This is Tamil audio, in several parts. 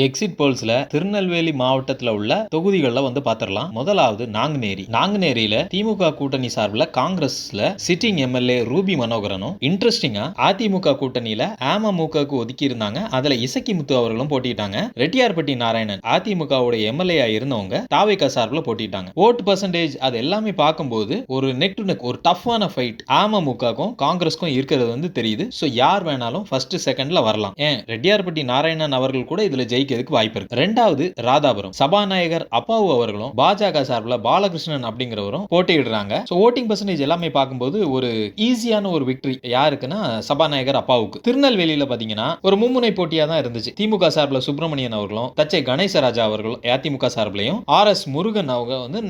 எக்ஸிட் போல்ஸ்ல திருநெல்வேலி மாவட்டத்துல உள்ள தொகுதிகள்ல வந்து பாத்திரலாம். முதலாவது நாங்குநேரி. நாங்குநேரியில திமுக கூட்டணி சார்பில் காங்கிரஸ்ல சிட்டிங் எம்எல்ஏ ரூபி மனோகரனும், இன்ட்ரெஸ்டிங்கா அதிமுக கூட்டணியில அமமுகவுக்கு ஒதுக்கி இருந்தாங்க. அதுல இசக்கி முத்து அவர்களும் போட்டிட்டாங்க. ரெட்டியார்பட்டி நாராயணன் அதிமுகவுடைய எம்எல்ஏ இருந்தவங்க தாவேகா சார்பில் போட்டிட்டாங்க. ஓட்டு பர்சன்டேஜ் அது எல்லாமே பார்க்கும்போது ஒரு நெக் டு நெக் ஒரு டஃப்பான ஃபைட் அமமுகவுக்கும் காங்கிரஸ்க்கும் இருக்கிறது வந்து தெரியுது. சோ யார் வேணாலும் ஃபர்ஸ்ட் செகண்ட்ல வரலாம். ஏன் ரெட்டியார்பட்டி நாராயணன் அவர்கள் கூட இதுல ஜெயிக்கிறதுக்கு வாய்ப்பு இருக்கு. ரெண்டாவது ராதாபுரம். சபாநாயகர் அப்பாவு அவர்களும் பாஜக சார்பில் பாலகிருஷ்ணன் அப்படிங்கிறவரும் போட்டியிடுறாங்க. ஓட்டிங் பர்சன்டேஜ் எல்லாமே பார்க்கும்போது ஒரு ஈஸியான ஒரு விக்டரி யாருக்குன்னா சபாநாயகர் அப்பாவுக்கு. திருநெல்வேலியில பாத்தீங்கன்னா ஒரு மும்முனை போட்டியா தான் இருந்துச்சு. திமுக சார்பில் சுப்பிரமணியன் அவர்களும் தச்சை கணேசராஜா அவர்களும் அதிமுக சார்பிலையும் RS முருகன் அவங்க வந்து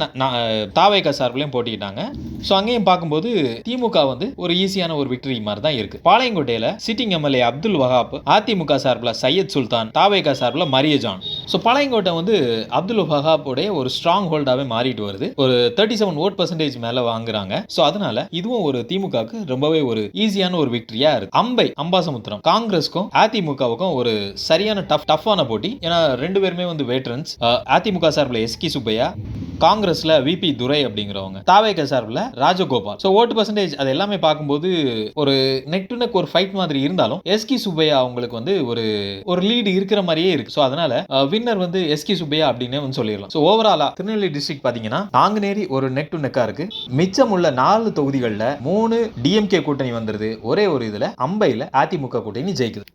தாவேகா சார்பிலையும் போட்டிட்டாங்க. சோ அங்கேயும் பார்க்கும்போது திமுக வந்து ஒரு ஈஸியான ஒரு விக்டரி மாதிரி தான் இருக்கு. பாளையங்கோட்டையில சிட்டிங் எம்எல்ஏ அப்துல் வஹாப் அதிமுக சார்பில் சையத் சுல்தான், தாவேகா சார்பில் மரியஜான். சோ பாளையங்கோட்டை வந்து அப்துல் வஹாப் உடைய ஒரு ஸ்ட்ராங் ஹோல்டாவே மாறிட்டு வருது. ஒரு 37 ஓட் பர்சன்டேஜ் மேல வாங்குறாங்க. சோ அதனால இதுவும் ஒரு திமுகவுக்கு ரொம்பவே ஒரு ஈஸியான ஒரு விக்டரியா இருக்கு. அம்பாசமுத்திரம் காங்கிரஸ்க்கும் அதிமுகவுக்கும் ஒரு சரியான டஃப்பான போட்டி. ஏன்னா ரெண்டு பேருமே வந்து வேட்டரன்ஸ். அதிமுக சார்பில் எஸ்கி சுப்பையா, காங்கிரஸ்ல விபி துரை அப்படிங்கிறவங்க, தாவேகா சார்பில் ராஜகோபால். சோ ஓட்டு பர்சன்டேஜ் அது எல்லாமே பார்க்கும்போது ஒரு நெக் டு நெக் ஒரு ஃபைட் மாதிரி இருந்தாலும் எஸ்கி சுப்பையா அவங்களுக்கு வந்து ஒரு லீடு இருக்கிற மாதிரியே இருக்கு. சோ அதனால வின்னர் வந்து எஸ்கி சுப்பையா அப்படின்னு வந்து சொல்லிடலாம். சோ ஓவராலா திருநெல்வேலி டிஸ்ட்ரிக்ட் பாத்தீங்கன்னா நாங்குநேரி ஒரு நெக் டு நெக்கா இருக்கு. மிச்சம் உள்ள 4 தொகுதிகளில் 3 டிஎம்கே கூட்டணி வந்துருது. ஒரே ஒரு இதுல அம்பையில அதிமுக கூட்டணி ஜெயிக்குது.